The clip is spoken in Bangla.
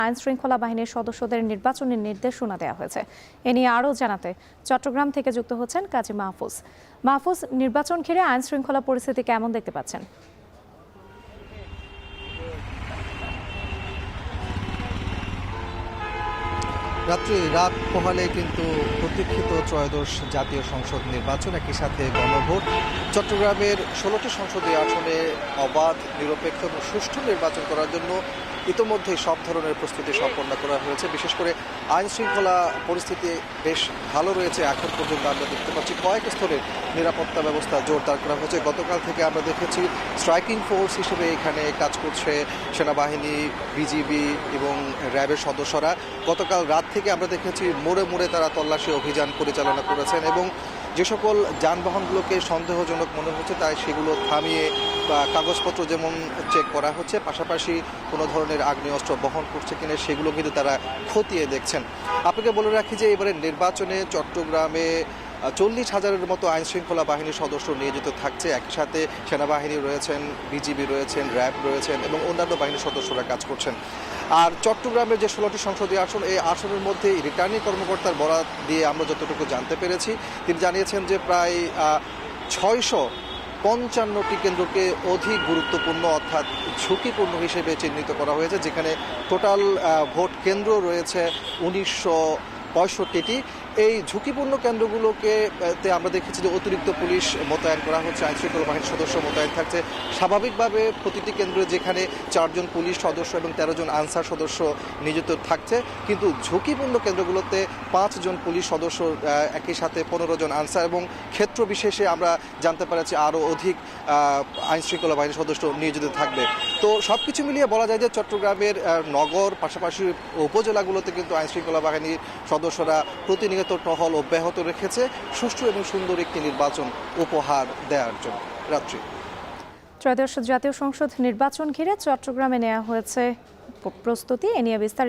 আইন শৃঙ্খলা বাহিনীর সদস্যদের নির্বাচনের নির্দেশনা দেওয়া হয়েছে। এ নিয়ে আরও জানাতে চট্টগ্রাম থেকে যুক্ত হচ্ছেন কাজী মাহফুজ। মাহফুজ, নির্বাচন ঘিরে আইন শৃঙ্খলা পরিস্থিতি কেমন দেখতে পাচ্ছেন? রাত পোহালে কিন্তু প্রতীক্ষিত ত্রয়োদশ জাতীয় সংসদ নির্বাচন, একই সাথে গণভোট। চট্টগ্রামের 16টি সংসদীয় আসনে অবাধ, নিরপেক্ষ এবং সুষ্ঠু নির্বাচন করার জন্য ইতোমধ্যেই সব ধরনের প্রস্তুতি সম্পন্ন করা হয়েছে। বিশেষ করে আইন শৃঙ্খলা পরিস্থিতি বেশ ভালো রয়েছে। এখন পর্যন্ত আমরা দেখতে পাচ্ছি কয়েক স্তরের নিরাপত্তা ব্যবস্থা জোরদার করা হয়েছে। গতকাল থেকে আমরা দেখেছি স্ট্রাইকিং ফোর্স হিসেবে এখানে কাজ করছে সেনাবাহিনী, বিজিবি এবং র্যাবের সদস্যরা। গতকাল রাত থেকে আমরা দেখেছি মোড়ে মোড়ে তারা তল্লাশি অভিযান পরিচালনা করেছেন এবং যে সকল যানবাহনগুলোকে সন্দেহজনক মনে হচ্ছে তাই সেগুলো থামিয়ে বা কাগজপত্র যেমন চেক করা হচ্ছে, পাশাপাশি কোনো ধরনের আগ্নেয়াস্ত্র বহন করছে কিনা সেগুলো কিন্তু তারা খতিয়ে দেখছেন। আপনাকে বলে রাখি যে এবারে নির্বাচনে চট্টগ্রামে 40,000-এর মতো আইন শৃঙ্খলা বাহিনীর সদস্য নিয়োজিত থাকছে। একই সাথে সেনাবাহিনী রয়েছেন, বিজিবি রয়েছেন, র্যাব রয়েছেন এবং অন্যান্য বাহিনীর সদস্যরা কাজ করছেন। আর চট্টগ্রামের যে 16টি সংসদীয় আসন, এই আসনের মধ্যে রিটার্নিং কর্মকর্তার বরাত দিয়ে আমরা যতটুকু জানতে পেরেছি, তিনি জানিয়েছেন যে প্রায় 655টি কেন্দ্রকে অধিক গুরুত্বপূর্ণ অর্থাৎ ঝুঁকিপূর্ণ হিসেবে চিহ্নিত করা হয়েছে, যেখানে টোটাল ভোট কেন্দ্র রয়েছে 1965টি। এই ঝুঁকিপূর্ণ কেন্দ্রগুলোকে আমরা দেখেছি যে অতিরিক্ত পুলিশ মোতায়েন করা হচ্ছে, আইনশৃঙ্খলা বাহিনীর সদস্য মোতায়েন থাকছে। স্বাভাবিকভাবে প্রতিটি কেন্দ্রে যেখানে 4 জন পুলিশ সদস্য এবং 13 জন আনসার সদস্য নিযুক্ত থাকছে, কিন্তু ঝুঁকিপূর্ণ কেন্দ্রগুলোতে 5 জন পুলিশ সদস্য, একই সাথে 15 জন আনসার এবং ক্ষেত্র বিশেষে আমরা জানতে পারছি আরও অধিক আইনশৃঙ্খলা বাহিনীর সদস্য নিয়োজিত থাকবে। তো সব কিছু মিলিয়ে বলা যায় যে চট্টগ্রামের নগর পাশাপাশি উপজেলাগুলোতে কিন্তু আইনশৃঙ্খলা বাহিনীর সদস্যরা প্রতিনিয়ত টহল অব্যাহত রেখেছে সুষ্ঠু এবং সুন্দর একটি নির্বাচন উপহার দেওয়ার জন্য। রাত্রি ত্রয়োদশ জাতীয় সংসদ নির্বাচন ঘিরে চট্টগ্রামে নেওয়া হয়েছে প্রস্তুতি। এ নিয়ে বিস্তারিত